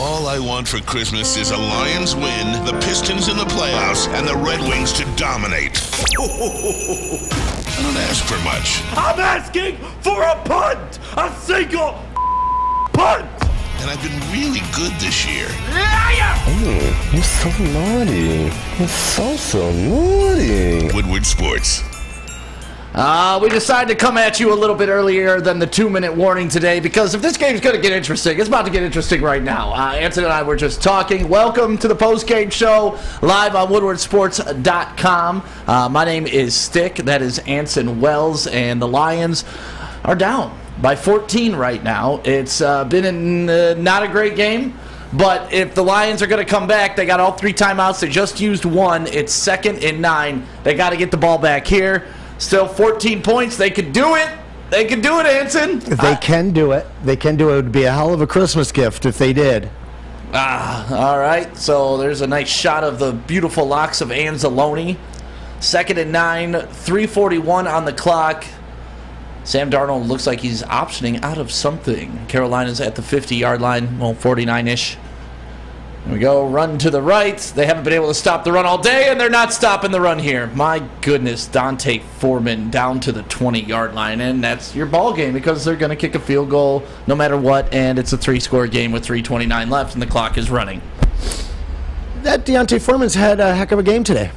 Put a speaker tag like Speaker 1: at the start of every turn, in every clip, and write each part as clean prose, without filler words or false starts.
Speaker 1: All I want for Christmas is a Lions win, the Pistons in the playoffs, and the Red Wings to dominate. I don't ask for much.
Speaker 2: I'm asking for a punt! A single punt!
Speaker 1: And I've been really good this year.
Speaker 2: Liar!
Speaker 3: Oh, you're so naughty. You're so naughty.
Speaker 1: Woodward Sports.
Speaker 4: We decided to come at you a little bit earlier than the 2-minute warning today because if this game's going to get interesting, it's about to get interesting right now. Anson and I were just talking. Welcome to the Postgame show live on woodwardsports.com. My name is Stick. That is Anson Wells, and the Lions are down by 14 right now. It's been not a great game, but if the Lions are going to come back, they got all 3 timeouts. They just used 1. It's 2nd and 9. They got to get the ball back here. Still 14 points. They could do it. They could do it, Anson.
Speaker 3: They can do it. They can do it. It would be a hell of a Christmas gift if they did.
Speaker 4: All right. So there's a nice shot of the beautiful locks of Anzalone. 2nd and 9, 3:41 on the clock. Sam Darnold looks like he's optioning out of something. Carolina's at the 50-yard line, well, 49-ish. Here we go, run to the right. They haven't been able to stop the run all day, and they're not stopping the run here. My goodness, Dante Foreman down to the 20-yard line, and that's your ball game because they're going to kick a field goal no matter what, and it's a 3-score game with 3:29 left, and the clock is running.
Speaker 3: That Dante Foreman's had a heck of a game today.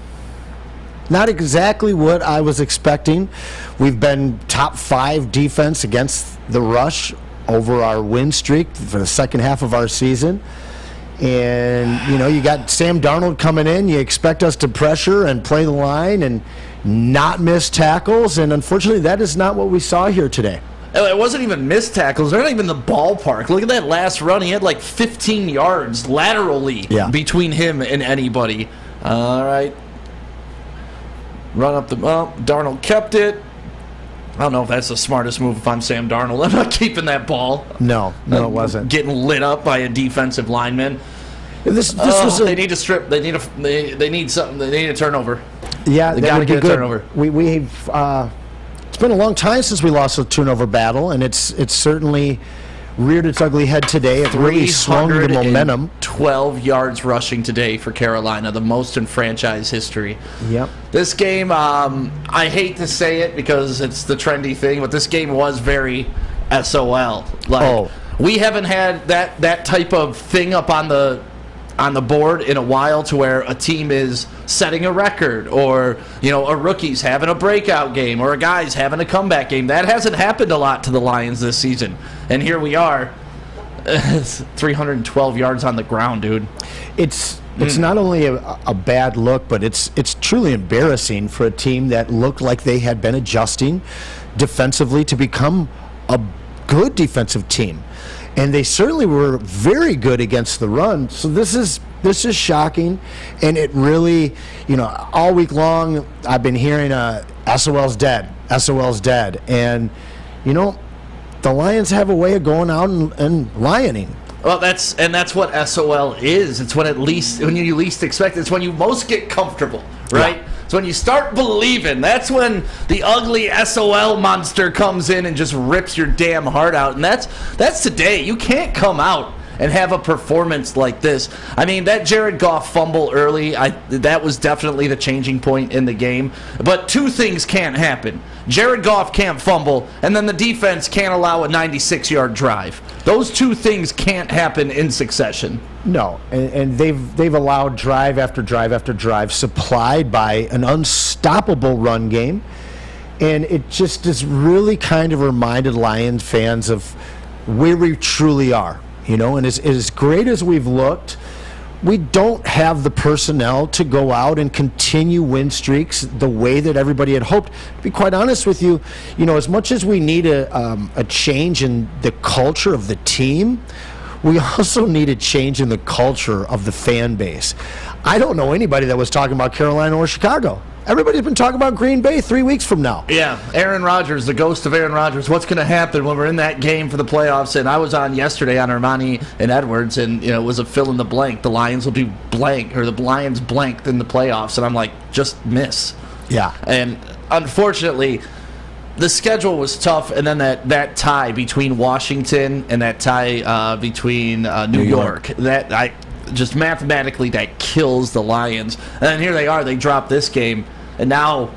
Speaker 3: Not exactly what I was expecting. We've been top 5 defense against the rush over our win streak for the second half of our season. And, you know, you got Sam Darnold coming in. You expect us to pressure and play the line and not miss tackles. And unfortunately, that is not what we saw here today.
Speaker 4: It wasn't even missed tackles. They're not even in the ballpark. Look at that last run. He had like 15 yards laterally between him and anybody. All right. Run up the... Well, Darnold kept it. I don't know if that's the smartest move if I'm Sam Darnold. I'm not keeping that ball.
Speaker 3: No, it wasn't.
Speaker 4: Getting lit up by a defensive lineman.
Speaker 3: This was
Speaker 4: they need to strip. They need something. They need a turnover.
Speaker 3: Yeah,
Speaker 4: they got to get a turnover.
Speaker 3: We've it's been a long time since we lost a turnover battle, and it's certainly reared its ugly head today. It really swung the momentum.
Speaker 4: 12 yards rushing today for Carolina, the most in franchise history.
Speaker 3: Yep.
Speaker 4: This game, I hate to say it because it's the trendy thing, but this game was very SOL. We haven't had that type of thing up on the board in a while to where a team is setting a record or, you know, a rookie's having a breakout game or a guy's having a comeback game. That hasn't happened a lot to the Lions this season. And here we are. 312 yards on the ground, dude.
Speaker 3: It's not only a bad look, but it's truly embarrassing for a team that looked like they had been adjusting defensively to become a good defensive team. And they certainly were very good against the run. So this is shocking, and it really, you know, all week long I've been hearing SOL's dead, SOL's dead, and you know, the Lions have a way of going out and lioning.
Speaker 4: Well, that's what SOL is. It's when you least expect it. It's when you most get comfortable, right? Yeah. It's when you start believing. That's when the ugly SOL monster comes in and just rips your damn heart out. And that's today. You can't come out and have a performance like this. I mean, that Jared Goff fumble early, that was definitely the changing point in the game. But 2 things can't happen. Jared Goff can't fumble, and then the defense can't allow a 96-yard drive. Those 2 things can't happen in succession.
Speaker 3: No, and they've allowed drive after drive after drive supplied by an unstoppable run game. And it just has really kind of reminded Lions fans of where we truly are. You know, and as great as we've looked, we don't have the personnel to go out and continue win streaks the way that everybody had hoped. To be quite honest with you, you know, as much as we need a change in the culture of the team, we also need a change in the culture of the fan base. I don't know anybody that was talking about Carolina or Chicago. Everybody's been talking about Green Bay 3 weeks from now.
Speaker 4: Yeah, Aaron Rodgers, the ghost of Aaron Rodgers. What's going to happen when we're in that game for the playoffs? And I was on yesterday on Ermanni and Edwards, and you know, it was a fill in the blank. The Lions will be blank, or the Lions blanked in the playoffs. And I'm like, just miss.
Speaker 3: Yeah.
Speaker 4: And unfortunately, the schedule was tough, and then that tie between Washington and that tie between New York. Just mathematically, that kills the Lions. And then here they are. They drop this game, and now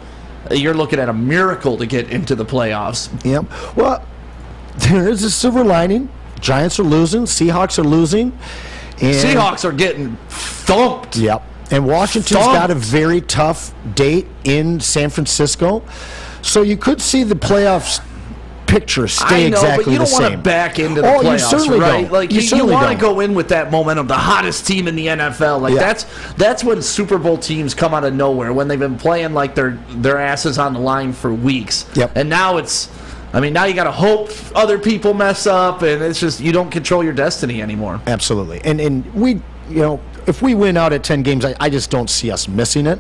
Speaker 4: you're looking at a miracle to get into the playoffs.
Speaker 3: Yep. Well, there is a silver lining. Giants are losing. Seahawks are losing. And
Speaker 4: Seahawks are getting thumped.
Speaker 3: Yep. And Washington's got a very tough date in San Francisco. So you could see the playoffs picture stay exactly the same.
Speaker 4: I know, but you don't want to back into the playoffs,
Speaker 3: you certainly
Speaker 4: right?
Speaker 3: Don't.
Speaker 4: Like you want to go in with that momentum, the hottest team in the NFL. Like that's when Super Bowl teams come out of nowhere, when they've been playing like their asses on the line for weeks.
Speaker 3: Yep.
Speaker 4: And now now you got to hope other people mess up, and it's just you don't control your destiny anymore.
Speaker 3: Absolutely. And we, if we win out at 10 games, I just don't see us missing it.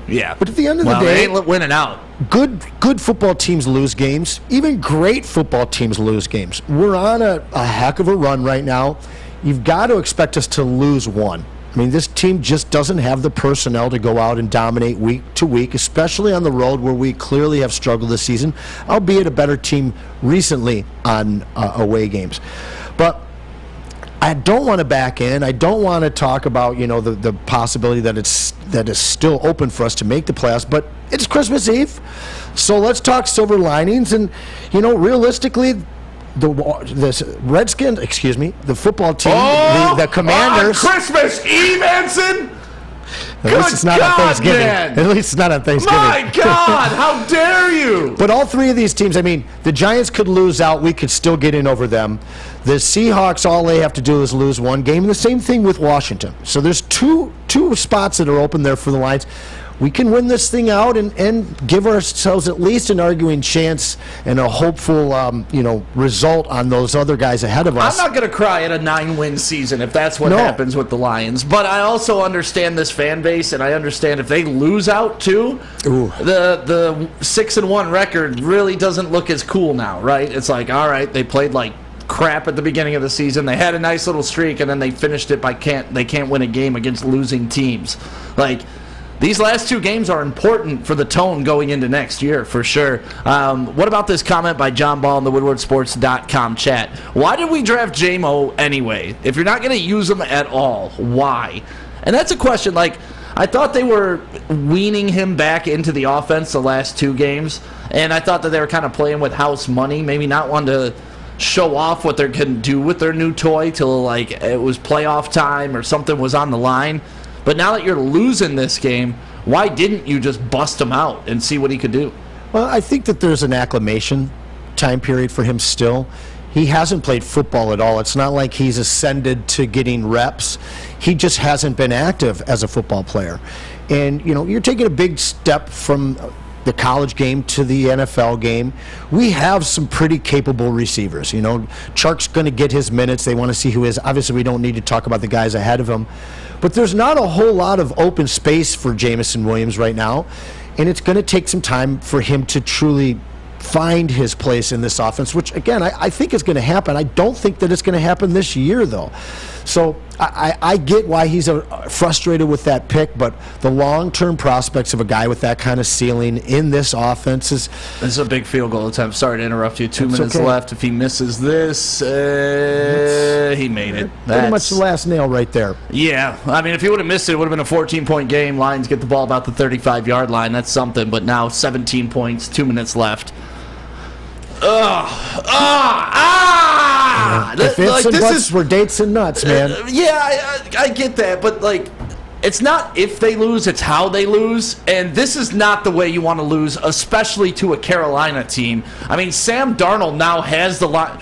Speaker 4: Yeah.
Speaker 3: But at the end of the day,
Speaker 4: they ain't winning out.
Speaker 3: Good football teams lose games. Even great football teams lose games. We're on a heck of a run right now. You've got to expect us to lose one. I mean, this team just doesn't have the personnel to go out and dominate week to week, especially on the road where we clearly have struggled this season, albeit a better team recently on away games. But I don't want to back in. I don't want to talk about the possibility that is still open for us to make the playoffs. But it's Christmas Eve, so let's talk silver linings. And realistically, the Redskins, the football team, the Commanders.
Speaker 4: On Christmas Eve, Anson.
Speaker 3: At least it's not on Thanksgiving.
Speaker 4: Man.
Speaker 3: At least it's not on Thanksgiving.
Speaker 4: My God, how dare you!
Speaker 3: But all three of these teams, the Giants could lose out. We could still get in over them. The Seahawks, all they have to do is lose one game. And the same thing with Washington. So there's two spots that are open there for the Lions. We can win this thing out and give ourselves at least an arguing chance and a hopeful, result on those other guys ahead of us.
Speaker 4: I'm not going to cry at a 9-win season if that's what happens with the Lions. But I also understand this fan base, and I understand if they lose out too, the 6-1 record really doesn't look as cool now, right? It's like, all right, they played like crap at the beginning of the season. They had a nice little streak, and then they finished it by they can't win a game against losing teams. Like, these last two games are important for the tone going into next year, for sure. What about this comment by John Ball in the WoodwardSports.com chat? Why did we draft J-Mo anyway? If you're not going to use him at all, why? And that's a question. Like, I thought they were weaning him back into the offense the last two games, and I thought that they were kind of playing with house money, maybe not wanting to show off what they can do with their new toy till like it was playoff time or something was on the line. But now that you're losing this game, why didn't you just bust him out and see what he could do?
Speaker 3: Well, I think that there's an acclimation time period for him still. He hasn't played football at all. It's not like he's ascended to getting reps. He just hasn't been active as a football player. And, you're taking a big step from the college game to the NFL game. We have some pretty capable receivers. Chark's going to get his minutes. They want to see who is. Obviously, we don't need to talk about the guys ahead of him. But there's not a whole lot of open space for Jameson Williams right now, and it's going to take some time for him to truly find his place in this offense, which, again, I think is going to happen. I don't think that it's going to happen this year, though. So I get why he's frustrated with that pick, but the long-term prospects of a guy with that kind of ceiling in this offense is...
Speaker 4: This is a big field goal attempt. Sorry to interrupt you. 2 minutes left. If he misses this, he made it.
Speaker 3: Pretty much the last nail right there.
Speaker 4: Yeah. If he would have missed it, it would have been a 14-point game. Lions get the ball about the 35-yard line. That's something. But now 17 points, 2 minutes left.
Speaker 3: If ifs and buts were dates and nuts, man.
Speaker 4: I get that, but it's not if they lose, it's how they lose, and this is not the way you want to lose, especially to a Carolina team. Sam Darnold now has the line.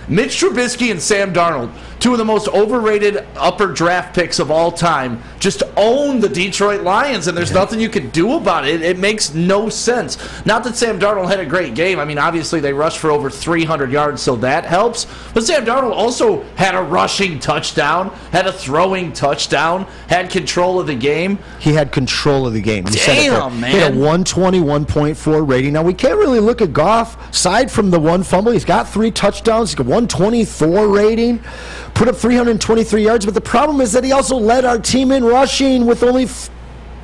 Speaker 4: Mitch Trubisky and Sam Darnold, two of the most overrated upper draft picks of all time, just own the Detroit Lions, and there's nothing you can do about it. It makes no sense. Not that Sam Darnold had a great game. Obviously they rushed for over 300 yards, so that helps. But Sam Darnold also had a rushing touchdown, had a throwing touchdown, had control of the game.
Speaker 3: He had control of the game.
Speaker 4: Damn, man.
Speaker 3: He had a 121.4 rating. Now, we can't really look at Goff. Aside from the one fumble, he's got 3 touchdowns. He's got 124 rating. Put up 323 yards, but the problem is that he also led our team in rushing with only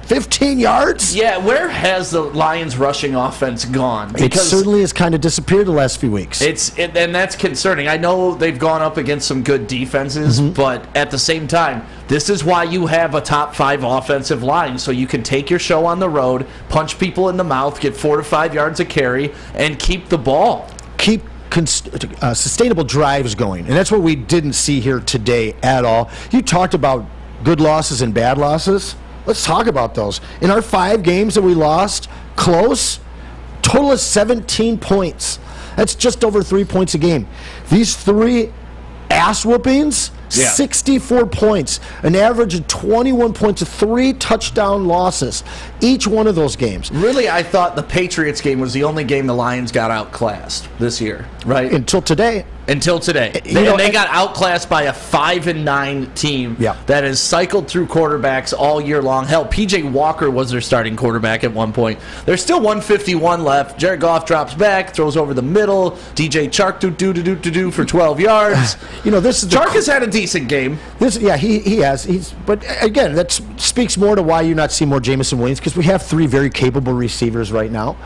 Speaker 3: 15 yards?
Speaker 4: Yeah, where has the Lions' rushing offense gone?
Speaker 3: It certainly has kind of disappeared the last few weeks.
Speaker 4: And that's concerning. I know they've gone up against some good defenses, but at the same time, this is why you have a top 5 offensive line, so you can take your show on the road, punch people in the mouth, get 4 to 5 yards a carry, and keep the ball.
Speaker 3: Keep sustainable drives going, and that's what we didn't see here today at all. You talked about good losses and bad losses. Let's talk about those. In our 5 games that we lost, close, total of 17 points. That's just over 3 points a game. These 3 ass whoopings, 64 points, an average of 21 points, 3 touchdown losses, each one of those games.
Speaker 4: Really, I thought the Patriots game was the only game the Lions got outclassed this year, right?
Speaker 3: Until today.
Speaker 4: They got outclassed by a 5-9 team that has cycled through quarterbacks all year long. Hell, P.J. Walker was their starting quarterback at one point. There's still 151 left. Jared Goff drops back, throws over the middle. DJ Chark do for 12 yards. Chark has had a decent game.
Speaker 3: He has. But again, that speaks more to why you're not seeing more Jameson Williams, because we have 3 very capable receivers right now.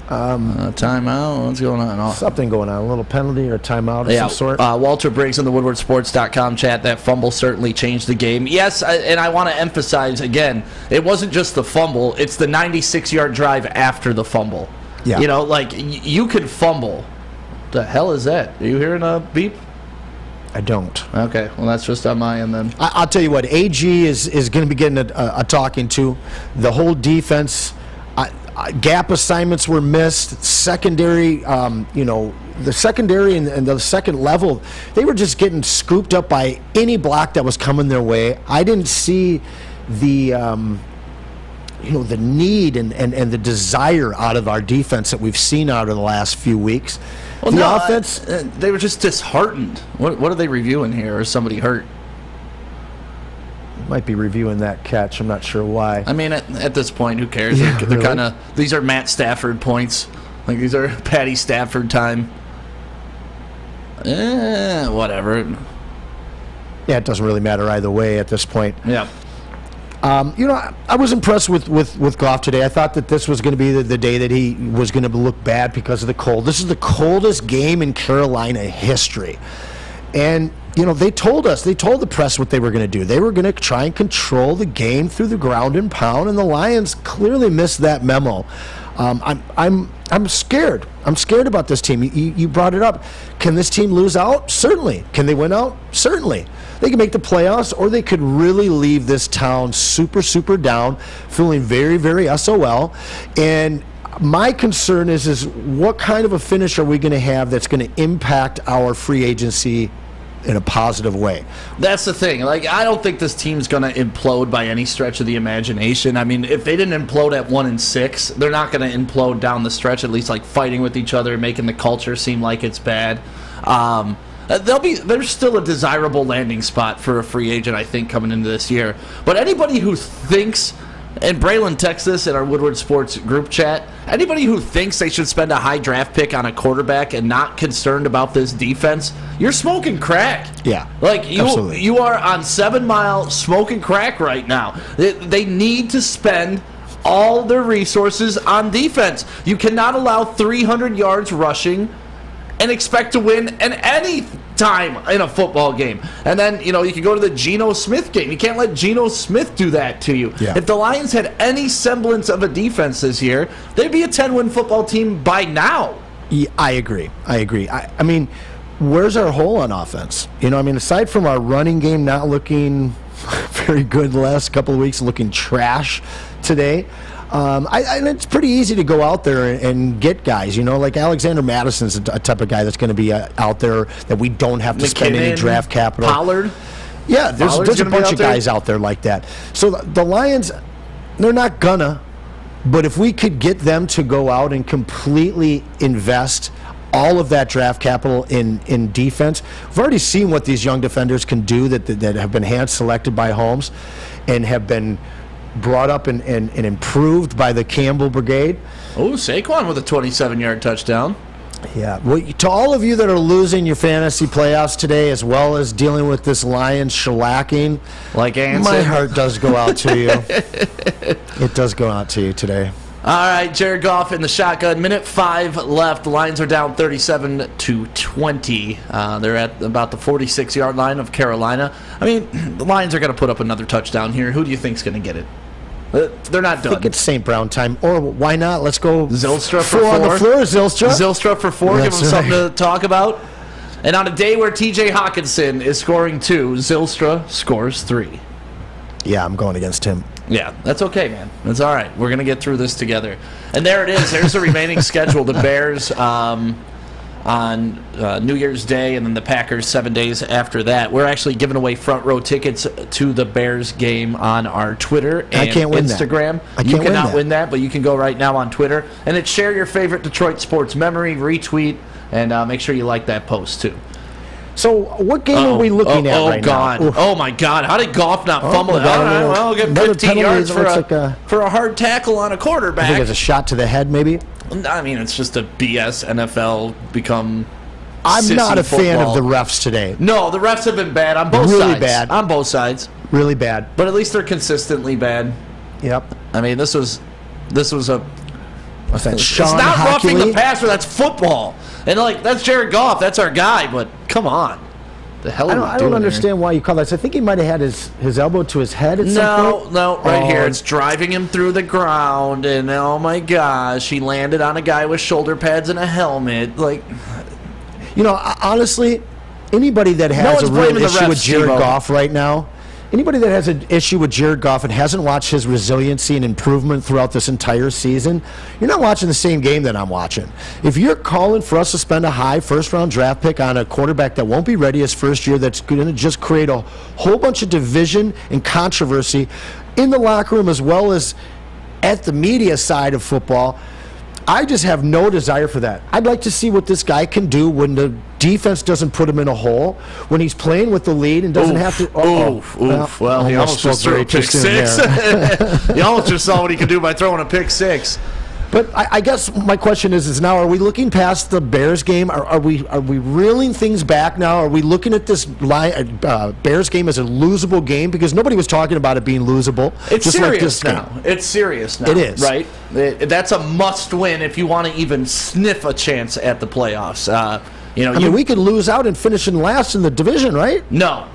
Speaker 4: Timeout. What's going on?
Speaker 3: Something going on. A little penalty or a timeout of some sort.
Speaker 4: Walter Briggs in the WoodwardSports.com chat. That fumble certainly changed the game. Yes, and I want to emphasize again, it wasn't just the fumble. It's the 96-yard drive after the fumble. Yeah. You could fumble. What the hell is that? Are you hearing a beep?
Speaker 3: I don't.
Speaker 4: Okay, well, that's just on my end then.
Speaker 3: I'll tell you what, AG is going to be getting a talking to. The whole defense, gap assignments were missed. Secondary, the secondary and the second level, they were just getting scooped up by any block that was coming their way. I didn't see the the need and the desire out of our defense that we've seen out of the last few weeks. Well, offense,
Speaker 4: they were just disheartened. What are they reviewing here? Or is somebody hurt?
Speaker 3: Might be reviewing that catch. I'm not sure why.
Speaker 4: I mean, at this point, who cares? They're really? Kind of. These are Matt Stafford points. Like, these are Patty Stafford time. Whatever.
Speaker 3: Yeah, it doesn't really matter either way at this point.
Speaker 4: Yeah.
Speaker 3: I was impressed with Goff today. I thought that this was going to be the day that he was going to look bad because of the cold. This is the coldest game in Carolina history. And, they told the press what they were going to do. They were going to try and control the game through the ground and pound, and the Lions clearly missed that memo. I'm scared. I'm scared about this team. You brought it up. Can this team lose out? Certainly. Can they win out? Certainly. They can make the playoffs, or they could really leave this town super, super down, feeling very, very SOL. And my concern is what kind of a finish are we going to have that's going to impact our free agency in a positive way?
Speaker 4: That's the thing. I don't think this team's going to implode by any stretch of the imagination. I mean, if they didn't implode at 1-6, they're not going to implode down the stretch, at least fighting with each other, making the culture seem like it's bad. There's still a desirable landing spot for a free agent, I think, coming into this year. But anybody who thinks, and Braylon texts this in our Woodward Sports group chat, anybody who thinks they should spend a high draft pick on a quarterback and not concerned about this defense, you're smoking crack.
Speaker 3: Yeah,
Speaker 4: absolutely. You are on 7 Mile smoking crack right now. They need to spend all their resources on defense. You cannot allow 300 yards rushing and expect to win in any time in a football game. And then, you can go to the Geno Smith game. You can't let Geno Smith do that to you.
Speaker 3: Yeah.
Speaker 4: If the Lions had any semblance of a defense this year, they'd be a 10-win football team by now.
Speaker 3: Yeah, I agree. I mean, where's our hole on offense? Aside from our running game not looking very good the last couple of weeks, looking trash today, and it's pretty easy to go out there and get guys, like Alexander Madison's a type of guy that's going to be out there that we don't have to spend any draft capital.
Speaker 4: Pollard?
Speaker 3: Yeah, there's a bunch of guys out there like that. So the Lions, they're not gonna, but if we could get them to go out and completely invest all of that draft capital in defense, we've already seen what these young defenders can do that have been hand-selected by Holmes and have been brought up and improved by the Campbell Brigade.
Speaker 4: Oh, Saquon with a 27-yard touchdown.
Speaker 3: Yeah. Well, to all of you that are losing your fantasy playoffs today, as well as dealing with this Lions shellacking,
Speaker 4: like Anson,
Speaker 3: my heart does go out to you. It does go out to you today.
Speaker 4: All right, Jared Goff in the shotgun. Minute 5 left. The Lions are down 37-20. They're at about the 46-yard line of Carolina. I mean, the Lions are going to put up another touchdown here. Who do you think's going to get it? They're not done.
Speaker 3: I think it's St. Brown time. Or why not? Let's go.
Speaker 4: Zylstra for 4.
Speaker 3: On the floor, Zylstra.
Speaker 4: Zylstra for 4.
Speaker 3: That's
Speaker 4: Give him something
Speaker 3: right.
Speaker 4: to talk about. And on a day where T.J. Hawkinson is scoring 2, Zylstra scores 3.
Speaker 3: Yeah, I'm going against him.
Speaker 4: Yeah, that's okay, man. That's all right. We're going to get through this together. And there it is. There's the remaining schedule. The Bears on New Year's Day, and then the Packers 7 days after that. We're actually giving away front row tickets to the Bears game on our Twitter and
Speaker 3: I can't win
Speaker 4: Instagram.
Speaker 3: That.
Speaker 4: You cannot win that, but you can go right now on Twitter. And it's share your favorite Detroit sports memory, retweet, and make sure you like that post, too.
Speaker 3: So what game are we looking at right
Speaker 4: God.
Speaker 3: now?
Speaker 4: Oh, my God. How did Goff not fumble it?
Speaker 3: got
Speaker 4: All
Speaker 3: a
Speaker 4: right,
Speaker 3: little-
Speaker 4: well, I'll get
Speaker 3: another
Speaker 4: 15
Speaker 3: penalty.
Speaker 4: yards
Speaker 3: It looks like
Speaker 4: for a hard tackle on a quarterback.
Speaker 3: I think it's a shot to the head, maybe.
Speaker 4: I mean, it's just a BS NFL become
Speaker 3: I'm
Speaker 4: sissy
Speaker 3: not a fan
Speaker 4: football.
Speaker 3: of the refs today.
Speaker 4: No, the refs have been bad on both
Speaker 3: Really
Speaker 4: sides.
Speaker 3: bad.
Speaker 4: On both sides.
Speaker 3: Really bad.
Speaker 4: But at least they're consistently bad.
Speaker 3: Yep.
Speaker 4: I mean, this was a
Speaker 3: What's that?
Speaker 4: it's
Speaker 3: Sean
Speaker 4: not roughing the
Speaker 3: Hockley?
Speaker 4: passer, that's football. And like that's Jared Goff, that's our guy, but come on. The hell are we
Speaker 3: I
Speaker 4: doing
Speaker 3: don't
Speaker 4: here?
Speaker 3: understand why you call that. I think he might have had his elbow to his head at some point.
Speaker 4: No, right here.
Speaker 3: Oh.
Speaker 4: It's driving him through the ground, and oh my gosh, he landed on a guy with shoulder pads and a helmet. Like,
Speaker 3: You know, honestly, anybody that has
Speaker 4: one's
Speaker 3: a real
Speaker 4: blaming the
Speaker 3: issue
Speaker 4: refs,
Speaker 3: with Jared
Speaker 4: Steve-O.
Speaker 3: Goff right now, anybody that has an issue with Jared Goff and hasn't watched his resiliency and improvement throughout this entire season, you're not watching the same game that I'm watching. If you're calling for us to spend a high first-round draft pick on a quarterback that won't be ready his first year, that's going to just create a whole bunch of division and controversy in the locker room as well as at the media side of football, I just have no desire for that. I'd like to see what this guy can do when the defense doesn't put him in a hole, when he's playing with the lead and doesn't have to.
Speaker 4: Well, he almost just threw a pick six. He almost just saw what he could do by throwing a pick six.
Speaker 3: But I guess my question is now: are we looking past the Bears game? Are we reeling things back now? Are we looking at this Bears game as a losable game? Because nobody was talking about it being losable.
Speaker 4: It's
Speaker 3: just
Speaker 4: serious
Speaker 3: like this
Speaker 4: now.
Speaker 3: game.
Speaker 4: It's serious now.
Speaker 3: It is.
Speaker 4: Right? That's a must-win if you want to even sniff a chance at the playoffs.
Speaker 3: I mean, we could lose out and finish in last in the division, right?
Speaker 4: No.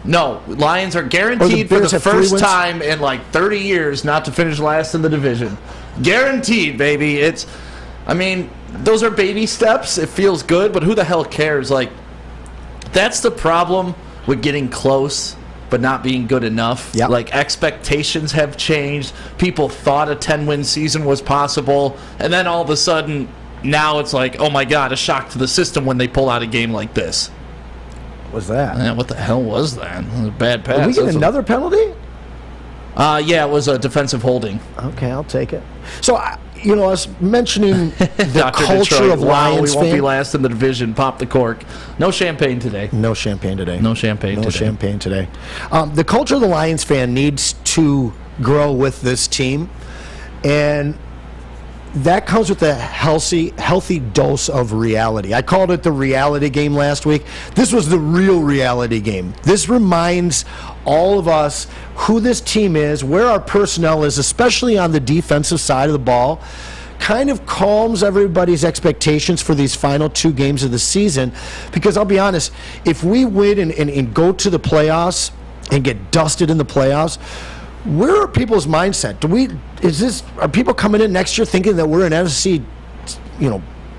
Speaker 4: Lions are guaranteed for
Speaker 3: Bears
Speaker 4: the
Speaker 3: have 3
Speaker 4: first
Speaker 3: wins?
Speaker 4: time in like 30 years not to finish last in the division. Guaranteed, baby. Those are baby steps. It feels good, but who the hell cares? Like, that's the problem with getting close but not being good enough.
Speaker 3: Yep.
Speaker 4: Like, expectations have changed. People thought a 10-win season was possible, and then all of a sudden, now it's like, oh my God, a shock to the system when they pull out a game like this.
Speaker 3: What was that?
Speaker 4: Man, what the hell was that? It was a bad pass.
Speaker 3: Did we get
Speaker 4: That's
Speaker 3: another penalty?
Speaker 4: Yeah, it was a defensive holding.
Speaker 3: Okay, I'll take it. So, I was mentioning the
Speaker 4: Dr.
Speaker 3: culture
Speaker 4: Detroit,
Speaker 3: of
Speaker 4: wow,
Speaker 3: Lions
Speaker 4: we won't be
Speaker 3: fan.
Speaker 4: last in the division. Pop the cork. No champagne today.
Speaker 3: No champagne today.
Speaker 4: No champagne
Speaker 3: No
Speaker 4: today.
Speaker 3: champagne today. The culture of the Lions fan needs to grow with this team, and that comes with a healthy dose of reality. I called it the reality game last week. This was the real reality game. This reminds all of us who this team is, where our personnel is, especially on the defensive side of the ball. Kind of calms everybody's expectations for these final 2 games of the season, because I'll be honest, if we win and go to the playoffs and get dusted in the playoffs, where are people's mindset? Are people coming in next year thinking that we're an NFC,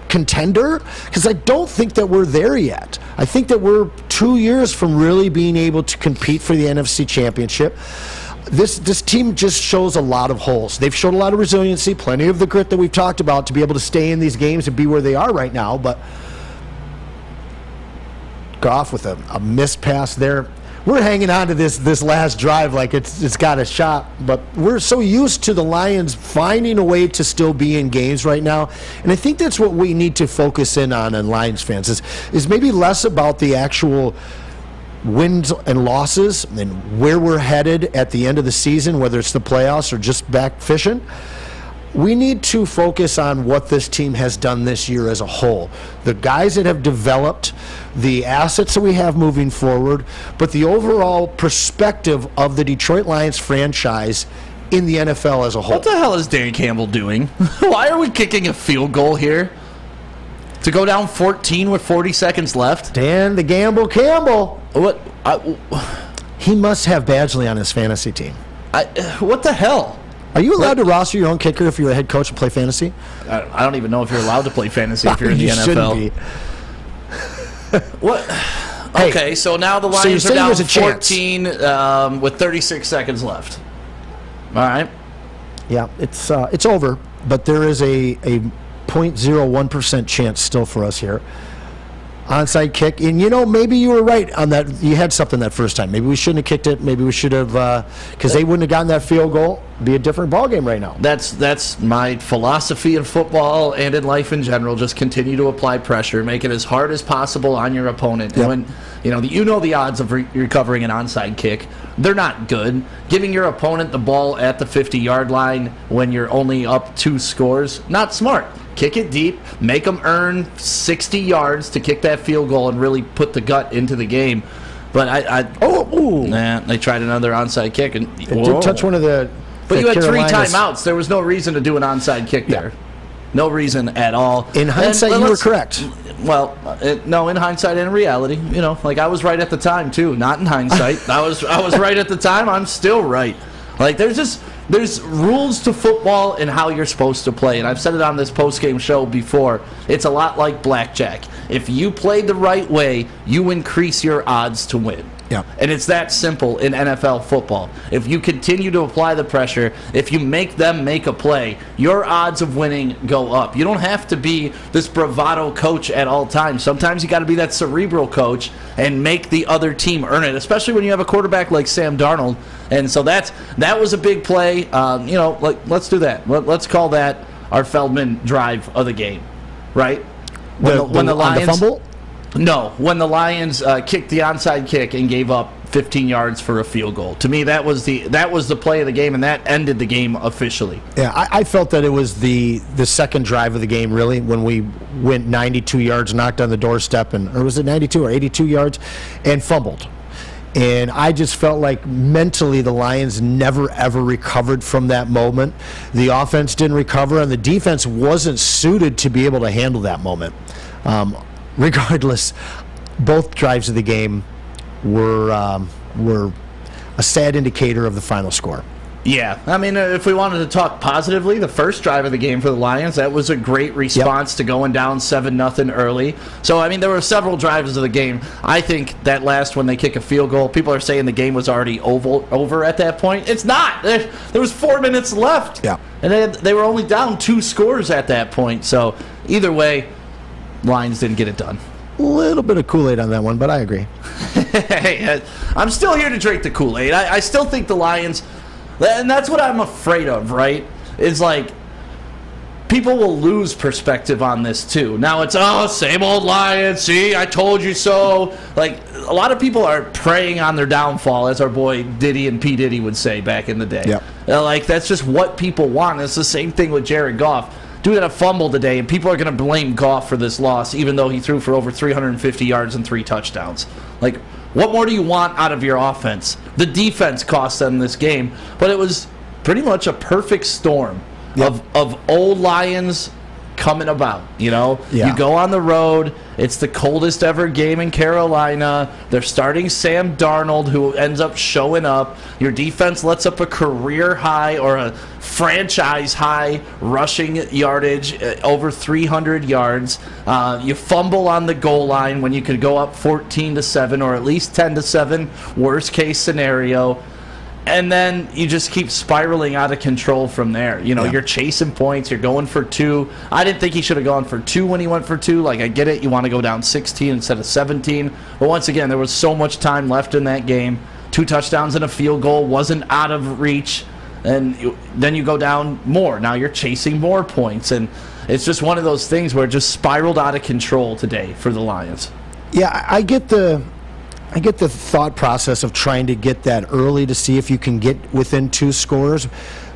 Speaker 3: contender? Because I don't think that we're there yet. I think that we're 2 years from really being able to compete for the NFC Championship. This team just shows a lot of holes. They've showed a lot of resiliency, plenty of the grit that we've talked about to be able to stay in these games and be where they are right now. But Goff with a missed pass there. We're hanging on to this last drive like it's got a shot, but we're so used to the Lions finding a way to still be in games right now, and I think that's what we need to focus in on Lions fans is maybe less about the actual wins and losses and where we're headed at the end of the season, whether it's the playoffs or just back fishing. we need to focus on what this team has done this year as a whole. The guys that have developed, the assets that we have moving forward, but the overall perspective of the Detroit Lions franchise in the NFL as a whole.
Speaker 4: What the hell is Dan Campbell doing? Why are we kicking a field goal here? To go down 14 with 40 seconds left?
Speaker 3: Dan the Gamble Campbell.
Speaker 4: What?
Speaker 3: He must have Badgley on his fantasy team.
Speaker 4: What the hell?
Speaker 3: Are you allowed to roster your own kicker if you're a head coach and play fantasy?
Speaker 4: I don't even know if you're allowed to play fantasy if you're in the
Speaker 3: You
Speaker 4: NFL.
Speaker 3: shouldn't be.
Speaker 4: What?
Speaker 3: Hey,
Speaker 4: Okay, so now the
Speaker 3: so you're
Speaker 4: Lions are
Speaker 3: saying
Speaker 4: down
Speaker 3: there's a chance.
Speaker 4: 14 with 36 seconds left. All right.
Speaker 3: Yeah, it's over, but there is a 0.01% chance still for us here. Onside kick, and maybe you were right on that. You had something that first time. Maybe we shouldn't have kicked it. Maybe we should have, because they wouldn't have gotten that field goal. Be a different ballgame right now.
Speaker 4: That's my philosophy in football and in life in general. Just continue to apply pressure, make it as hard as possible on your opponent.
Speaker 3: Yep.
Speaker 4: And when the odds of recovering an onside kick, they're not good. Giving your opponent the ball at the 50-yard line when you're only up 2 scores, not smart. Kick it deep, make them earn 60 yards to kick that field goal and really put the gut into the game. But they tried another onside kick and
Speaker 3: It did touch one of the.
Speaker 4: But you had 3
Speaker 3: Carolinas.
Speaker 4: timeouts. There was no reason to do an onside kick there. No reason at all.
Speaker 3: In hindsight, you were correct.
Speaker 4: Well, no, in hindsight and in reality, I was right at the time too. Not in hindsight. I was right at the time. I'm still right. There's rules to football and how you're supposed to play. And I've said it on this postgame show before. It's a lot like blackjack. If you play the right way, you increase your odds to win.
Speaker 3: Yeah.
Speaker 4: And it's that simple in NFL football. If you continue to apply the pressure, if you make them make a play, your odds of winning go up. You don't have to be this bravado coach at all times. Sometimes you got to be that cerebral coach and make the other team earn it, especially when you have a quarterback like Sam Darnold. And so that was a big play. Let's do that. Let's call that our Feldman drive of the game, right? When the Lions
Speaker 3: on the fumble?
Speaker 4: No, when the Lions kicked the onside kick and gave up 15 yards for a field goal. To me, that was the play of the game, and that ended the game officially.
Speaker 3: Yeah, I felt that it was the second drive of the game, really, when we went 92 yards, knocked on the doorstep, or was it 92 or 82 yards, and fumbled. And I just felt like mentally the Lions never, ever recovered from that moment. The offense didn't recover, and the defense wasn't suited to be able to handle that moment. Regardless, both drives of the game were a sad indicator of the final score.
Speaker 4: Yeah, I mean, if we wanted to talk positively, the first drive of the game for the Lions, that was a great response to going down 7-0 early. So, I mean, there were several drives of the game. I think that last one, they kick a field goal, people are saying the game was already over at that point. It's not. There was 4 minutes left.
Speaker 3: Yeah.
Speaker 4: And they were only down 2 scores at that point. So, either way, Lions didn't get it done.
Speaker 3: A little bit of Kool-Aid on that one, but I agree.
Speaker 4: Hey, I'm still here to drink the Kool-Aid. I still think the Lions, and that's what I'm afraid of, right? Is like, people will lose perspective on this too. Now it's, same old Lions, see, I told you so. Like, a lot of people are preying on their downfall, as our boy Diddy and P. Diddy would say back in the day.
Speaker 3: Yep.
Speaker 4: Like, that's just what people want. It's the same thing with Jared Goff. Dude had a fumble today, and people are going to blame Goff for this loss, even though he threw for over 350 yards and 3 touchdowns. Like, what more do you want out of your offense? The defense cost them this game, but it was pretty much a perfect storm of old Lions coming about,
Speaker 3: Yeah.
Speaker 4: You go on the road, it's the coldest ever game in Carolina, they're starting Sam Darnold, who ends up showing up, your defense lets up a career high or a franchise high rushing yardage, over 300 yards, you fumble on the goal line when you could go up 14-7 or at least 10-7, worst case scenario. And then you just keep spiraling out of control from there. You're chasing points. You're going for 2. I didn't think he should have gone for 2 when he went for 2. Like, I get it. You want to go down 16 instead of 17. But once again, there was so much time left in that game. 2 touchdowns and a field goal wasn't out of reach. And then you go down more. Now you're chasing more points. And it's just one of those things where it just spiraled out of control today for the Lions.
Speaker 3: Yeah, I get the get the thought process of trying to get that early to see if you can get within 2 scores,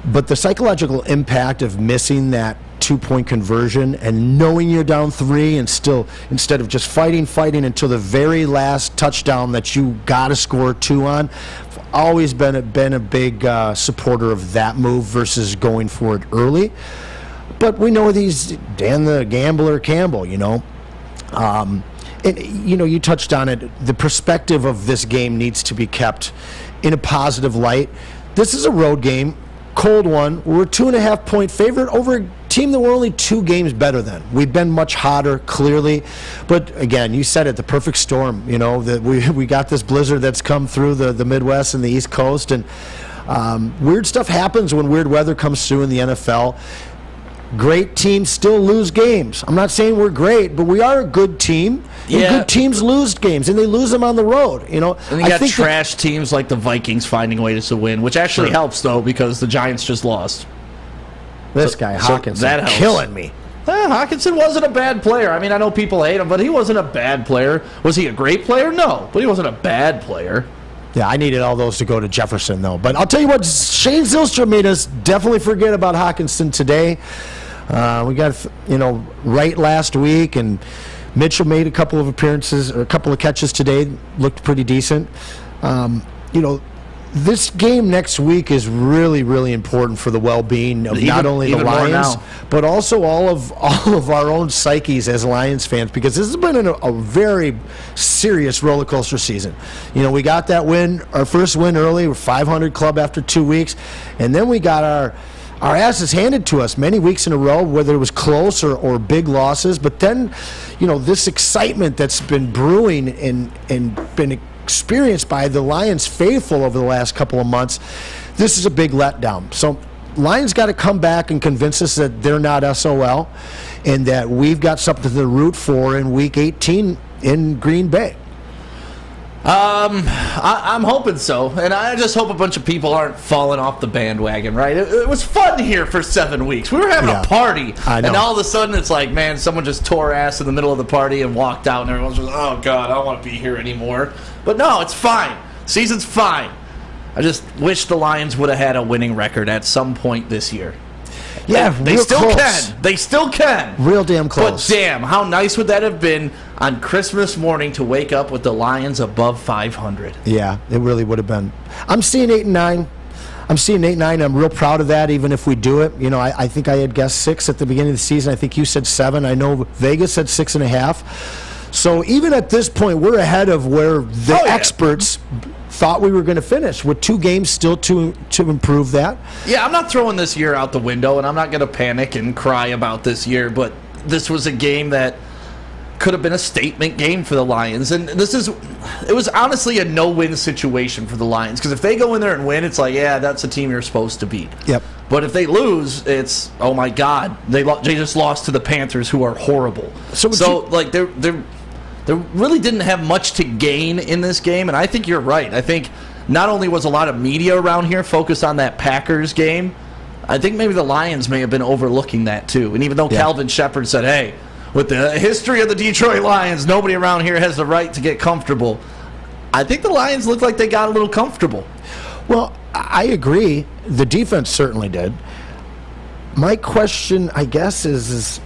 Speaker 3: but the psychological impact of missing that 2-point conversion and knowing you're down 3 and still, instead of just fighting until the very last touchdown that you got to score 2 on, I've always been a big supporter of that move versus going for it early. But we know these Dan the Gambler Campbell, and you touched on it. The perspective of this game needs to be kept in a positive light. This is a road game, cold one. We're a 2.5-point favorite over a team that we're only 2 games better than. We've been much hotter, clearly, but again, you said it, the perfect storm. That we got this blizzard that's come through the Midwest and the East Coast, and weird stuff happens when weird weather comes through in the NFL. Great teams still lose games. I'm not saying we're great, but we are a good team. And good teams lose games, and they lose them on the road.
Speaker 4: And you got trash teams like the Vikings finding ways to win, which actually helps, though, because the Giants just lost.
Speaker 3: This guy, Hawkinson, killing me.
Speaker 4: Hawkinson wasn't a bad player. I mean, I know people hate him, but he wasn't a bad player. Was he a great player? No, but he wasn't a bad player.
Speaker 3: Yeah, I needed all those to go to Jefferson, though. But I'll tell you what, Shane Zylstra made us definitely forget about Hawkinson today. We got, right last week, and Mitchell made a couple of appearances, or a couple of catches today, looked pretty decent. This game next week is really, really important for the well-being of not only the Lions, but also all of our own psyches as Lions fans, because this has been a very serious roller coaster season. We got that win, our first win early, we're 500 club after 2 weeks, and then we got our asses handed to us many weeks in a row, whether it was close or big losses. But then, this excitement that's been brewing and been experienced by the Lions faithful over the last couple of months, this is a big letdown. So Lions got to come back and convince us that they're not SOL and that we've got something to root for in Week 18 in Green Bay.
Speaker 4: I'm hoping so, and I just hope a bunch of people aren't falling off the bandwagon, right? It was fun here for 7 weeks. We were having a party, and all of a sudden it's like, man, someone just tore ass in the middle of the party and walked out, and everyone's just, oh, God, I don't want to be here anymore. But no, it's fine. Season's fine. I just wish the Lions would have had a winning record at some point this year.
Speaker 3: Yeah,
Speaker 4: they still close. Can. They still can.
Speaker 3: Real damn close.
Speaker 4: But damn, how nice would that have been on Christmas morning to wake up with the Lions above 500?
Speaker 3: Yeah, it really would have been. I'm seeing 8-9. I'm real proud of that, even if we do it. I think I had guessed 6 at the beginning of the season. I think you said 7. I know Vegas said 6.5. So even at this point, we're ahead of where the experts thought we were going to finish, with 2 games still to improve that.
Speaker 4: Yeah, I'm not throwing this year out the window, and I'm not going to panic and cry about this year, but this was a game that could have been a statement game for the Lions, and it was honestly a no-win situation for the Lions, because if they go in there and win, it's like, yeah, that's a team you're supposed to beat.
Speaker 3: Yep.
Speaker 4: But if they lose, it's, oh my God, they just lost to the Panthers, who are horrible. They really didn't have much to gain in this game, and I think you're right. I think not only was a lot of media around here focused on that Packers game, I think maybe the Lions may have been overlooking that too. And even though Calvin Shepard said, hey, with the history of the Detroit Lions, nobody around here has the right to get comfortable, I think the Lions looked like they got a little comfortable.
Speaker 3: Well, I agree. The defense certainly did. My question, I guess, is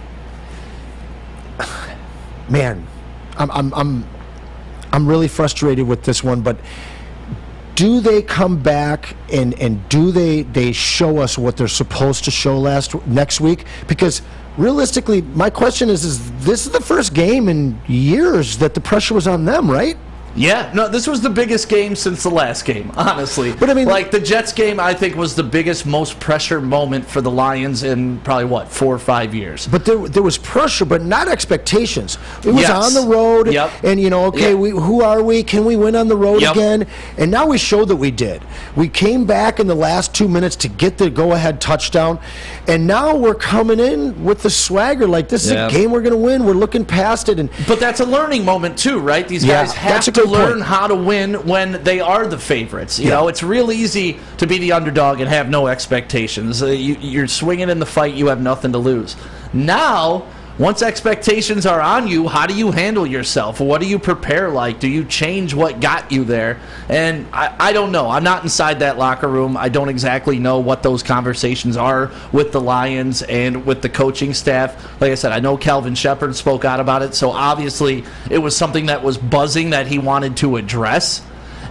Speaker 3: man, I'm really frustrated with this one, but do they come back and do they show us what they're supposed to show next week? Because realistically, my question is this is the first game in years that the pressure was on them, right?
Speaker 4: Yeah, no, this was the biggest game since the last game, honestly.
Speaker 3: But I mean,
Speaker 4: like the Jets game, I think was the biggest, most pressure moment for the Lions in probably 4 or 5 years.
Speaker 3: But there was pressure, but not expectations. It was on the road, and who are we? Can we win on the road again? And now we showed that we did. We came back in the last 2 minutes to get the go-ahead touchdown, and now we're coming in with the swagger like this is a game we're going to win. We're looking past it,
Speaker 4: but that's a learning moment too, right? These guys have to learn how to win when they are the favorites. You know, it's real easy to be the underdog and have no expectations. You're swinging in the fight, you have nothing to lose. Now once expectations are on you, how do you handle yourself? What do you prepare like? Do you change what got you there? And I don't know. I'm not inside that locker room. I don't exactly know what those conversations are with the Lions and with the coaching staff. Like I said, I know Calvin Shepard spoke out about it, so obviously it was something that was buzzing that he wanted to address.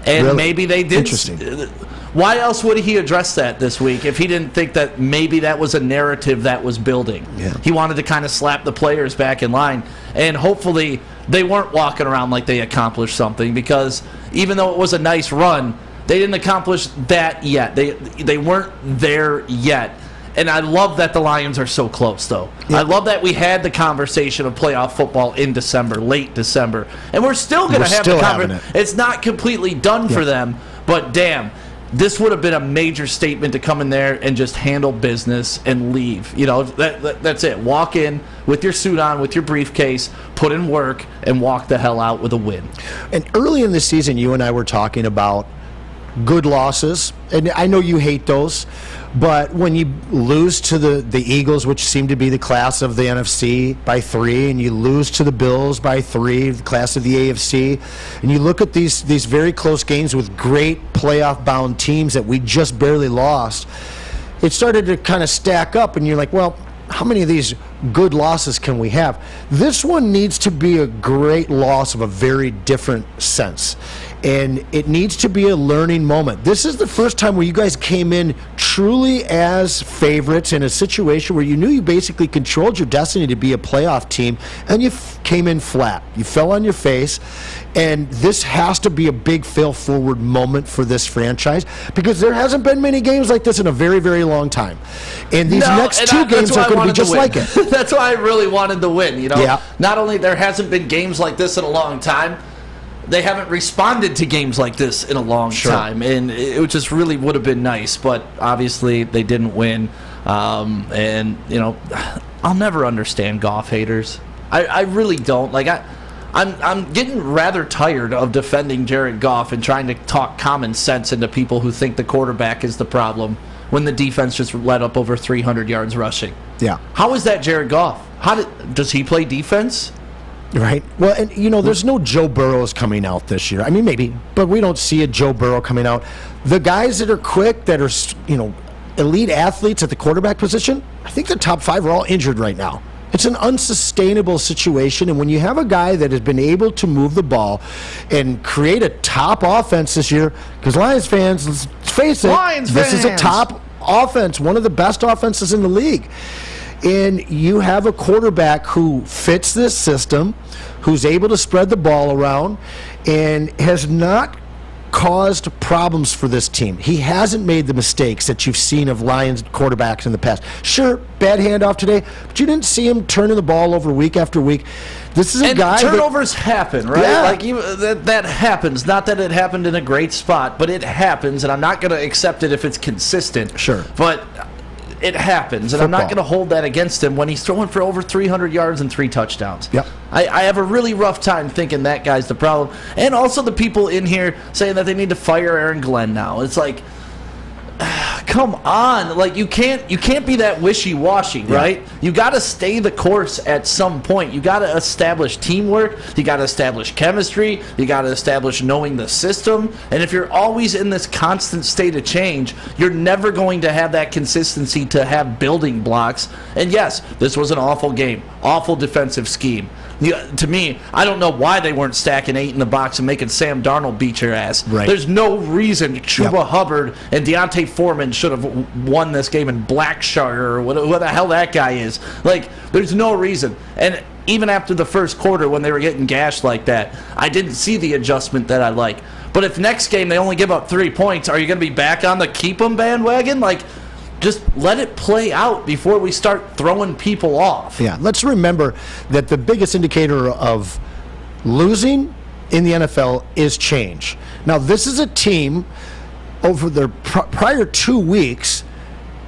Speaker 4: And
Speaker 3: really?
Speaker 4: Maybe they did.
Speaker 3: Interesting.
Speaker 4: Why else would he address that this week if he didn't think that maybe that was a narrative that was building?
Speaker 3: Yeah.
Speaker 4: He wanted to kind of slap the players back in line, and hopefully they weren't walking around like they accomplished something, because even though it was a nice run, they didn't accomplish that yet. They weren't there yet. And I love that the Lions are so close, though. Yeah. I love that we had the conversation of playoff football in December, late December. And we're still going to have the conversation. It's not completely done for them, but damn, this would have been a major statement to come in there and just handle business and leave. You know, that's it. Walk in with your suit on, with your briefcase, put in work, and walk the hell out with a win.
Speaker 3: And early in the season, you and I were talking about good losses, and I know you hate those, but when you lose to the Eagles, which seem to be the class of the NFC, by 3, and you lose to the Bills by 3, the class of the AFC, and you look at these very close games with great playoff-bound teams that we just barely lost, it started to kind of stack up, and you're like, well, how many of these good losses can we have? This one needs to be a great loss of a very different sense. And it needs to be a learning moment. This is the first time where you guys came in truly as favorites in a situation where you knew you basically controlled your destiny to be a playoff team, and you came in flat. You fell on your face, and this has to be a big fail-forward moment for this franchise, because there hasn't been many games like this in a very, very long time. And these next two games are going to be just like it.
Speaker 4: That's why I really wanted to win. You know,
Speaker 3: yeah.
Speaker 4: Not only there hasn't been games like this in a long time, they haven't responded to games like this in a long time, and it just really would have been nice, but obviously they didn't win. And you know, I'll never understand Goff haters. I really don't. Like I'm getting rather tired of defending Jared Goff and trying to talk common sense into people who think the quarterback is the problem when the defense just let up over 300 yards rushing.
Speaker 3: Yeah.
Speaker 4: How is that Jared Goff? Does he play defense?
Speaker 3: Right. Well, and you know, there's no Joe Burrows coming out this year. I mean, maybe, but we don't see a Joe Burrow coming out. The guys that are quick, that are, you know, elite athletes at the quarterback position, I think the top 5 are all injured right now. It's an unsustainable situation, and when you have a guy that has been able to move the ball and create a top offense this year, because Lions fans, let's face it, this is a top offense, one of the best offenses in the league. And you have a quarterback who fits this system, who's able to spread the ball around, and has not caused problems for this team. He hasn't made the mistakes that you've seen of Lions quarterbacks in the past. Sure, bad handoff today, but you didn't see him turning the ball over week after week. This is a guy.
Speaker 4: Turnovers happen, right?
Speaker 3: Yeah.
Speaker 4: Like that happens. Not that it happened in a great spot, but it happens, and I'm not going to accept it if it's consistent.
Speaker 3: Sure.
Speaker 4: But it happens, and I'm not going to hold that against him when he's throwing for over 300 yards and 3 touchdowns.
Speaker 3: Yep.
Speaker 4: I have a really rough time thinking that guy's the problem. And also the people in here saying that they need to fire Aaron Glenn now. It's like, come on. Like, you can't be that wishy-washy, right? You got to stay the course at some point. You got to establish teamwork. You got to establish chemistry. You got to establish knowing the system. And if you're always in this constant state of change, you're never going to have that consistency to have building blocks. And yes, this was an awful game. Awful defensive scheme. To me, I don't know why they weren't stacking 8 in the box and making Sam Darnold beat your ass.
Speaker 3: Right.
Speaker 4: There's no reason Chuba Hubbard and Deontay Foreman should have won this game in Blackshaw or what the hell that guy is. Like, there's no reason. And even after the first quarter when they were getting gashed like that, I didn't see the adjustment that I like. But if next game they only give up 3 points, are you going to be back on the keep 'em bandwagon? Like, just let it play out before we start throwing people off.
Speaker 3: Yeah, let's remember that the biggest indicator of losing in the NFL is change. Now, this is a team over their prior 2 weeks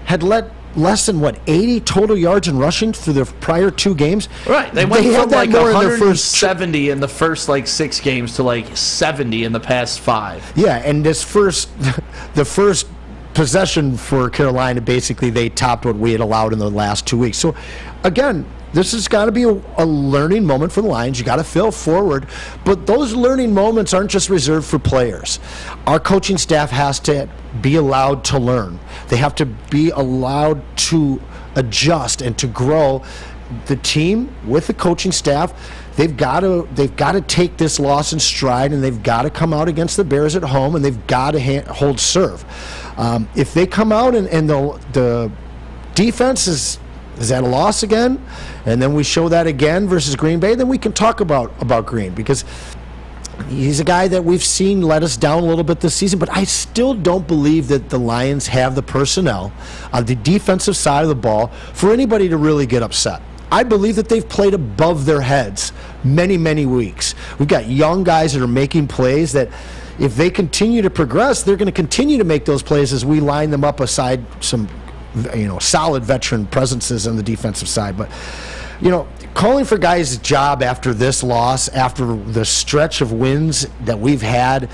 Speaker 3: had let less than 80 total yards in rushing through their prior 2 games.
Speaker 4: Right, they went from like
Speaker 3: more
Speaker 4: 170 in the first like 6 games to like 70 in the past 5.
Speaker 3: Yeah, and the first possession for Carolina, basically they topped what we had allowed in the last 2 weeks. So again, This has got to be a learning moment for the Lions. You got to fail forward, but those learning moments aren't just reserved for players. Our coaching staff has to be allowed to learn. They have to be allowed to adjust and to grow. The team with the coaching staff, they've got to take this loss in stride, and they've got to come out against the Bears at home, and they've got to hold serve. If they come out and the defense is at a loss again, and then we show that again versus Green Bay, then we can talk about Green, because he's a guy that we've seen let us down a little bit this season. But I still don't believe that the Lions have the personnel on the defensive side of the ball for anybody to really get upset. I believe that they've played above their heads many, many weeks. We've got young guys that are making plays that, if they continue to progress, they're going to continue to make those plays as we line them up aside some, solid veteran presences on the defensive side. But, calling for guys' job after this loss, after the stretch of wins that we've had,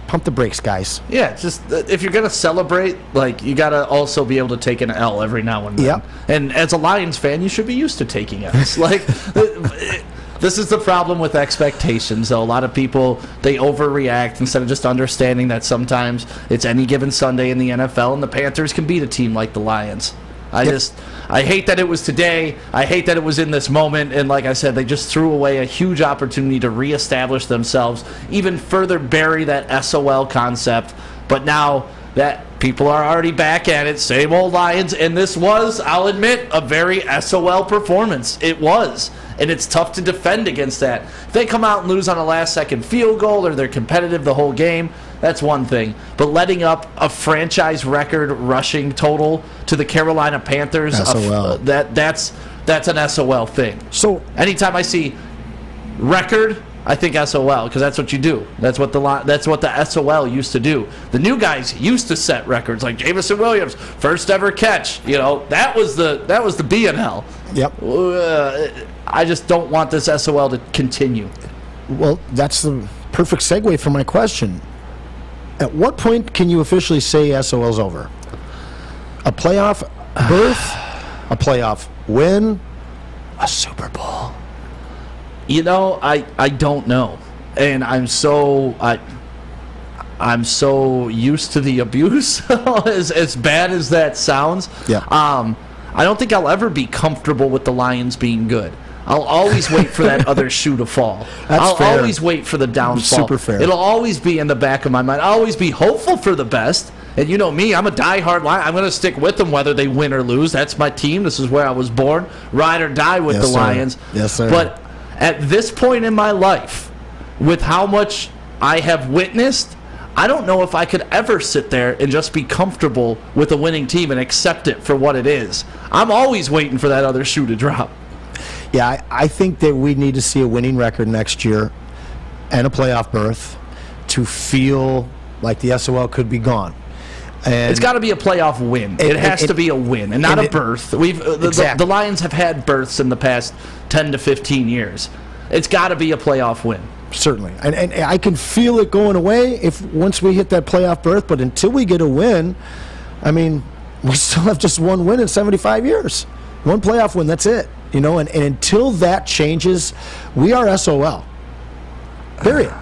Speaker 3: pump the brakes, guys.
Speaker 4: Yeah, just if you're going to celebrate, you got to also be able to take an L every now and then.
Speaker 3: Yep.
Speaker 4: And as a Lions fan, you should be used to taking L's. This is the problem with expectations, though. A lot of people, they overreact instead of just understanding that sometimes it's any given Sunday in the NFL, and the Panthers can beat a team like the Lions. I hate that it was today. I hate that it was in this moment. And like I said, they just threw away a huge opportunity to reestablish themselves, even further bury that SOL concept. But now that people are already back at it, same old Lions. And this was, I'll admit, a very SOL performance. It was. And it's tough to defend against that. If they come out and lose on a last-second field goal, or they're competitive the whole game, that's one thing. But letting up a franchise record rushing total to the Carolina Panthers,
Speaker 3: SOL.
Speaker 4: That's an SOL thing.
Speaker 3: So
Speaker 4: anytime I see record, I think SOL, because that's what you do. That's what the SOL used to do. The new guys used to set records, like Jamison Williams, first ever catch. That was the B&L.
Speaker 3: Yep.
Speaker 4: I just don't want this SOL to continue.
Speaker 3: Well, that's the perfect segue for my question. At what point can you officially say SOL's over? A playoff berth? A playoff win? A Super Bowl?
Speaker 4: I don't know. And I'm so used to the abuse, as bad as that sounds.
Speaker 3: Yeah.
Speaker 4: I don't think I'll ever be comfortable with the Lions being good. I'll always wait for that other shoe to fall. I'll
Speaker 3: fair.
Speaker 4: always wait for the downfall.
Speaker 3: Super fair.
Speaker 4: It'll always be in the back of my mind. I'll always be hopeful for the best. And you know me, I'm a diehard Lion. I'm going to stick with them whether they win or lose. That's my team. This is where I was born. Ride or die with the Lions.
Speaker 3: Yes, sir.
Speaker 4: But at this point in my life, with how much I have witnessed, I don't know if I could ever sit there and just be comfortable with a winning team and accept it for what it is. I'm always waiting for that other shoe to drop.
Speaker 3: Yeah, I think that we need to see a winning record next year and a playoff berth to feel like the SOL could be gone. And
Speaker 4: it's got to be a playoff win. It has to be a win and not a berth. The Lions have had berths in the past 10 to 15 years. It's got to be a playoff win.
Speaker 3: Certainly. And I can feel it going away once we hit that playoff berth, but until we get a win, we still have just one win in 75 years. One playoff win, that's it. And until that changes, we are SOL. Period.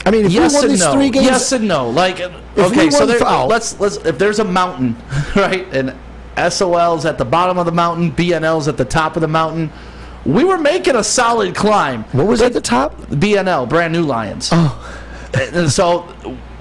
Speaker 3: If
Speaker 4: yes
Speaker 3: we won
Speaker 4: and
Speaker 3: these
Speaker 4: no.
Speaker 3: 3 games,
Speaker 4: Yes and no. Let's if there's a mountain, right, and SOL's at the bottom of the mountain, BNL's at the top of the mountain. We were making a solid climb.
Speaker 3: What was at the top?
Speaker 4: BNL, brand new Lions.
Speaker 3: Oh.
Speaker 4: And so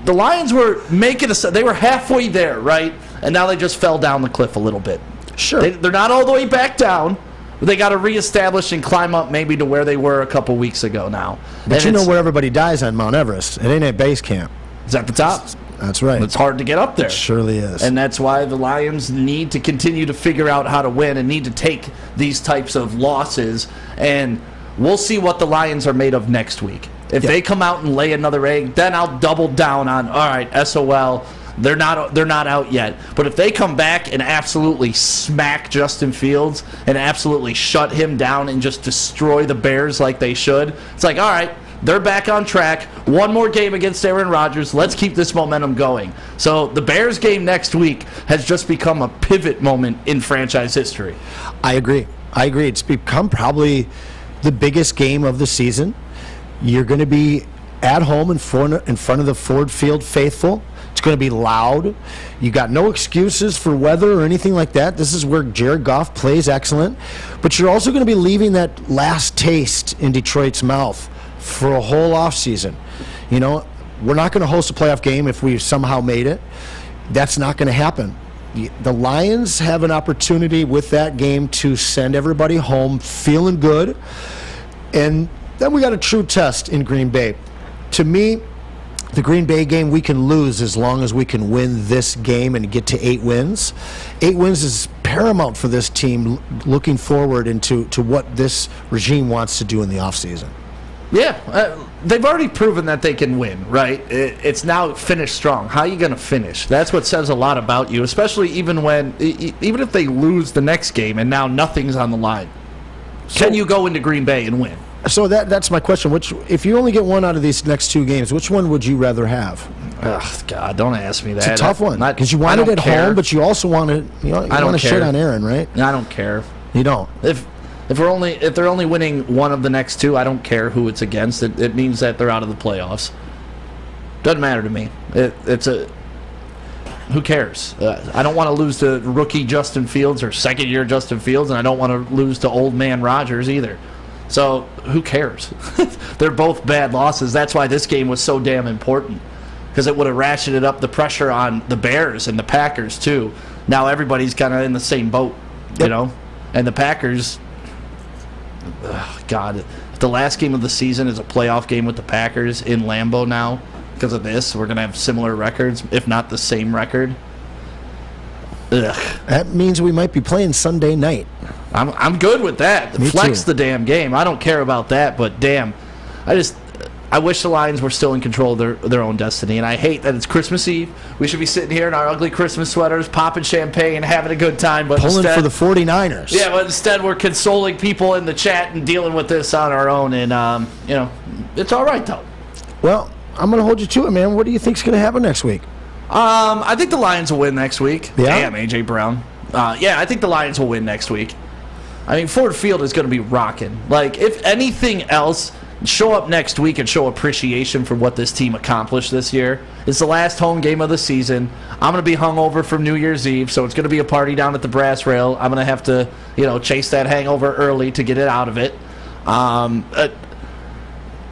Speaker 4: the Lions were they were halfway there, right? And now they just fell down the cliff a little bit.
Speaker 3: Sure.
Speaker 4: They're not all the way back down. They got to reestablish and climb up maybe to where they were a couple weeks ago now.
Speaker 3: But you know where everybody dies on Mount Everest. It ain't at base camp.
Speaker 4: It's at the top.
Speaker 3: That's right.
Speaker 4: It's hard to get up there.
Speaker 3: It surely is.
Speaker 4: And that's why the Lions need to continue to figure out how to win and need to take these types of losses. And we'll see what the Lions are made of next week. If they come out and lay another egg, then I'll double down on, all right, SOL. They're not out yet. But if they come back and absolutely smack Justin Fields and absolutely shut him down and just destroy the Bears like they should, it's like, all right, They're back on track. One more game against Aaron Rodgers. Let's keep this momentum going. So the Bears game next week has just become a pivot moment in franchise history.
Speaker 3: I agree. It's become probably the biggest game of the season. You're going to be at home in front of the Ford Field faithful. It's going to be loud. You got no excuses for weather or anything like that. This is where Jared Goff plays excellent. But you're also going to be leaving that last taste in Detroit's mouth for a whole offseason. You know, we're not going to host a playoff game if we somehow made it. That's not going to happen. The Lions have an opportunity with that game to send everybody home feeling good. And then we got a true test in Green Bay. To me, the Green Bay game we can lose as long as we can win this game and get to 8 wins. 8 wins is paramount for this team looking forward into what this regime wants to do in the offseason.
Speaker 4: Yeah, they've already proven that they can win, right? It's now finish strong. How are you going to finish? That's what says a lot about you, especially even if they lose the next game and now nothing's on the line. Can you go into Green Bay and win?
Speaker 3: So that's my question. If you only get one out of these next 2 games, which one would you rather have?
Speaker 4: Ugh, God, don't ask me that.
Speaker 3: It's a tough one because you want it at home, but you also want to. You want to shit on Aaron, right?
Speaker 4: I don't care.
Speaker 3: You don't.
Speaker 4: If they're only winning one of the next 2, I don't care who it's against. It means that they're out of the playoffs. Doesn't matter to me. Who cares? I don't want to lose to rookie Justin Fields or second-year Justin Fields, and I don't want to lose to old man Rodgers either. So who cares? They're both bad losses. That's why this game was so damn important, because it would have ratcheted up the pressure on the Bears and the Packers too. Now everybody's kind of in the same boat, you know? And the Packers, God, if the last game of the season is a playoff game with the Packers in Lambeau now, because of this, we're going to have similar records, if not the same record. Ugh.
Speaker 3: That means we might be playing Sunday night.
Speaker 4: I'm good with that.
Speaker 3: Me
Speaker 4: Flex
Speaker 3: too.
Speaker 4: the damn game. I don't care about that, but damn, I wish the Lions were still in control of their own destiny, and I hate that it's Christmas Eve. We should be sitting here in our ugly Christmas sweaters, popping champagne, having a good time, but
Speaker 3: pulling
Speaker 4: instead,
Speaker 3: for the 49ers.
Speaker 4: Yeah, but instead we're consoling people in the chat and dealing with this on our own, and it's all right though.
Speaker 3: Well, I'm going to hold you to it, man. What do you think's going to happen next week?
Speaker 4: I think the Lions will win next week.
Speaker 3: Yeah?
Speaker 4: Damn, A.J. Brown. I think the Lions will win next week. I mean, Ford Field is going to be rocking. Like, if anything else, show up next week and show appreciation for what this team accomplished this year. It's the last home game of the season. I'm going to be hungover from New Year's Eve, so it's going to be a party down at the Brass Rail. I'm going to have to, chase that hangover early to get it out of it.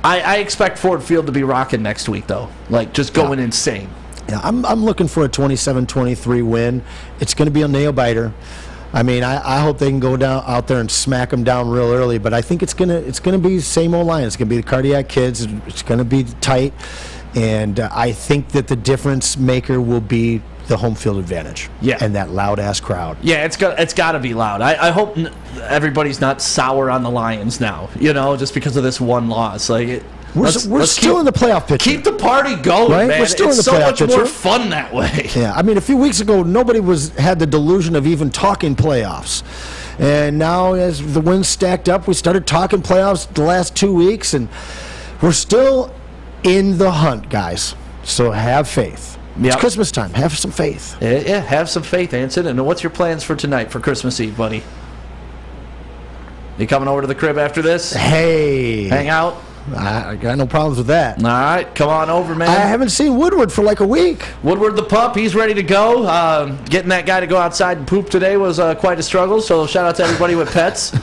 Speaker 4: I expect Ford Field to be rocking next week, though. Like, just going insane.
Speaker 3: Yeah, I'm looking for a 27-23 win. It's going to be a nail-biter. I mean, I hope they can go down out there and smack them down real early, but I think it's gonna be same old Lions. It's going to be the Cardiac Kids. It's going to be tight, and I think that the difference maker will be the home field advantage.
Speaker 4: Yeah.
Speaker 3: And that loud-ass crowd.
Speaker 4: Yeah, it's got to be loud. I hope everybody's not sour on the Lions now, just because of this one loss. Like,
Speaker 3: We're still in the playoff picture.
Speaker 4: Keep the party going,
Speaker 3: right?
Speaker 4: man.
Speaker 3: We're still
Speaker 4: it's
Speaker 3: in the
Speaker 4: so
Speaker 3: playoff
Speaker 4: much
Speaker 3: picture.
Speaker 4: more fun that way.
Speaker 3: Yeah, I mean, a few weeks ago, nobody had the delusion of even talking playoffs. And now, as the wins stacked up, we started talking playoffs the last 2 weeks, and we're still in the hunt, guys. So have faith.
Speaker 4: Yep.
Speaker 3: It's Christmas time. Have some faith.
Speaker 4: Yeah, have some faith, Anson. And what's your plans for tonight for Christmas Eve, buddy? You coming over to the crib after this?
Speaker 3: Hey.
Speaker 4: Hang out?
Speaker 3: I got no problems with that.
Speaker 4: All right, come on over, man.
Speaker 3: I haven't seen Woodward for like a week.
Speaker 4: Woodward the pup, he's ready to go. Getting that guy to go outside and poop today was quite a struggle, so shout out to everybody with pets.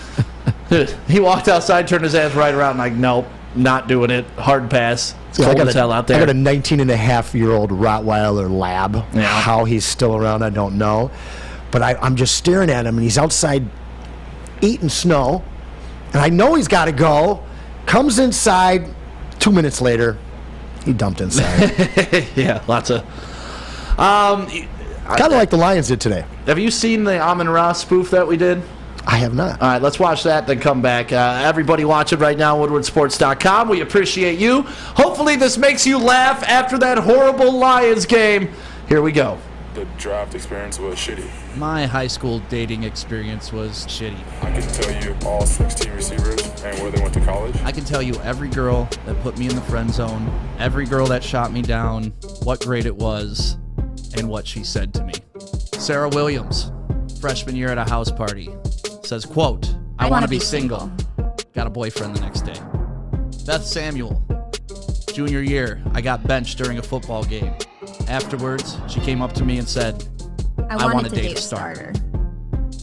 Speaker 4: He walked outside, turned his ass right around, like, nope, not doing it. Hard pass. It's cold as hell out there.
Speaker 3: I got a 19-and-a-half-year-old Rottweiler lab.
Speaker 4: Yeah.
Speaker 3: How he's still around, I don't know. But I'm just staring at him, and he's outside eating snow, and I know he's got to go. Comes inside, 2 minutes later, he dumped inside.
Speaker 4: Yeah, lots of...
Speaker 3: kind of like the Lions did today.
Speaker 4: Have you seen the Amon-Ra spoof that we did?
Speaker 3: I have not.
Speaker 4: All right, let's watch that, then come back. Everybody watching right now, woodwardsports.com. We appreciate you. Hopefully this makes you laugh after that horrible Lions game. Here we go.
Speaker 5: The draft experience was shitty.
Speaker 4: My high school dating experience was shitty.
Speaker 5: I can tell you all 16 receivers and where they went to college.
Speaker 4: I can tell you every girl that put me in the friend zone, every girl that shot me down, what grade it was, and what she said to me. Sarah Williams, freshman year at a house party, says, quote, I want to be single. Got a boyfriend the next day. Beth Samuel, junior year, I got benched during a football game. Afterwards, she came up to me and said, I want to date a starter.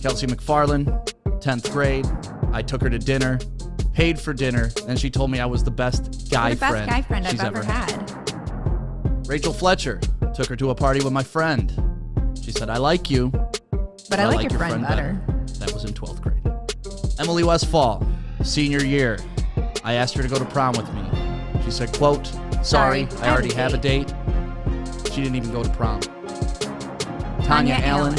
Speaker 4: Kelsey McFarland, 10th grade, I took her to dinner, paid for dinner, and she told me I was the best guy friend
Speaker 6: I've ever had.
Speaker 4: Rachel Fletcher, took her to a party with my friend. She said, I like you,
Speaker 6: but I like your friend better.
Speaker 4: That was in 12th grade. Emily Westfall, senior year, I asked her to go to prom with me. She said, quote, sorry, I already have a date. She didn't even go to prom. Tanya Allen,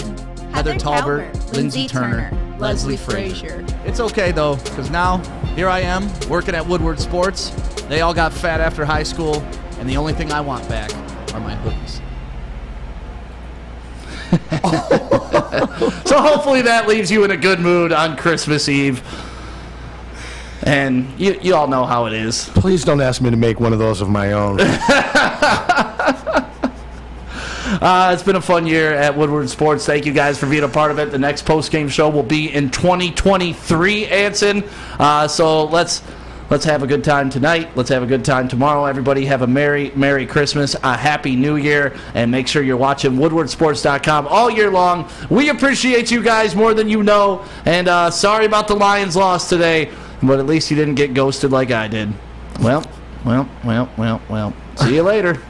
Speaker 4: Heather Talbert, Lindsey Turner, Leslie Frazier. It's okay, though, because now, here I am, working at Woodward Sports. They all got fat after high school, and the only thing I want back are my hoodies. So hopefully that leaves you in a good mood on Christmas Eve. And you all know how it is.
Speaker 3: Please don't ask me to make one of those of my own.
Speaker 4: It's been a fun year at Woodward Sports. Thank you guys for being a part of it. The next post-game show will be in 2023, Anson. So let's have a good time tonight. Let's have a good time tomorrow. Everybody have a Merry Christmas, a Happy New Year, and make sure you're watching WoodwardSports.com all year long. We appreciate you guys more than you know. And sorry about the Lions loss today, but at least you didn't get ghosted like I did. Well. See you later.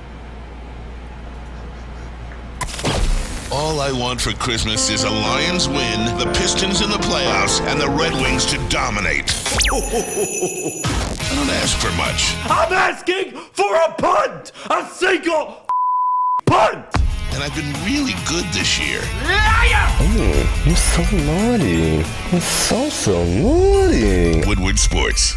Speaker 1: All I want for Christmas is a Lions win, the Pistons in the playoffs, and the Red Wings to dominate. I don't ask for much.
Speaker 2: I'm asking for a punt! A single punt!
Speaker 1: And I've been really good this year.
Speaker 7: Oh, you're so naughty. You're so naughty.
Speaker 1: Woodward Sports.